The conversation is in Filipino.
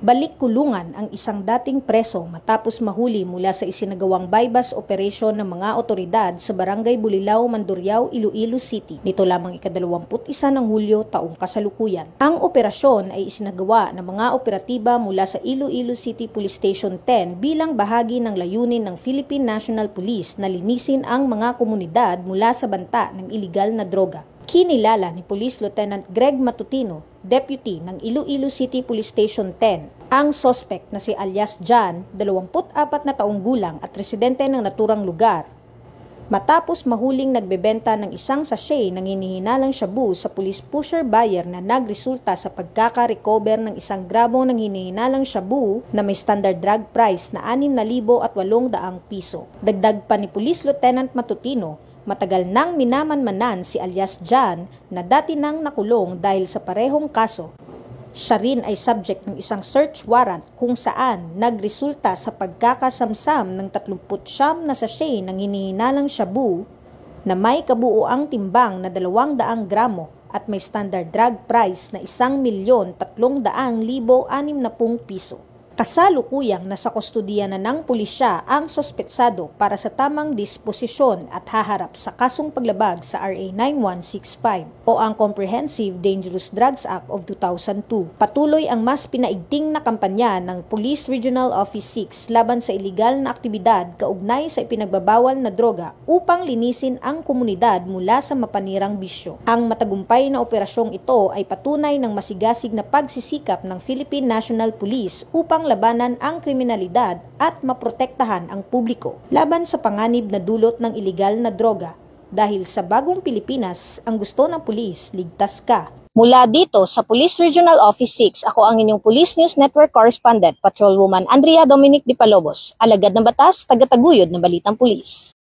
Balik kulungan ang isang dating preso matapos mahuli mula sa isinagawang bypass operation ng mga otoridad sa Barangay Bulilao, Mandurriao, Iloilo City. Nito lamang ika-21 ng Hulyo taong kasalukuyan. Ang operasyon ay isinagawa ng mga operatiba mula sa Iloilo City Police Station 10 bilang bahagi ng layunin ng Philippine National Police na linisin ang mga komunidad mula sa banta ng iligal na droga. Kinilala ni Police Lieutenant Greg Matutino, Deputy ng Iloilo City Police Station 10, ang suspect na si alias John, 24 na taong gulang at residente ng naturang lugar. Matapos mahuling nagbebenta ng isang sachet ng hinihinalang shabu sa police pusher buyer na nagresulta sa pagkaka-recover ng 1 gramo ng hinihinalang shabu na may standard drug price na 6,800 piso. Dagdag pa ni Police Lieutenant Matutino, matagal nang minamanmanan si alias John na dati nang nakulong dahil sa parehong kaso. Siya rin ay subject ng isang search warrant kung saan nagresulta sa pagkakasamsam ng 39 na sachet ng hinihinalang shabu na may kabuuang timbang na 200 gramo at may standard drug price na 1,300,060 piso. Kasalukuyang nasa kustudiya na ng pulisya ang sospetsado para sa tamang disposisyon at haharap sa kasong paglabag sa RA 9165 o ang Comprehensive Dangerous Drugs Act of 2002. Patuloy ang mas pinaigting na kampanya ng Police Regional Office 6 laban sa iligal na aktibidad kaugnay sa ipinagbabawal na droga upang linisin ang komunidad mula sa mapanirang bisyo. Ang matagumpay na operasyong ito ay patunay ng masigasig na pagsisikap ng Philippine National Police upang labanan ang kriminalidad at maprotektahan ang publiko laban sa panganib na dulot ng iligal na droga. Dahil sa bagong Pilipinas, ang gusto ng pulis, ligtas ka. Mula dito sa Police Regional Office 6, ako ang inyong Police News Network Correspondent, Patrolwoman Andrea Dominic Di Palobos, alagad ng batas, tagataguyod ng balitang pulis.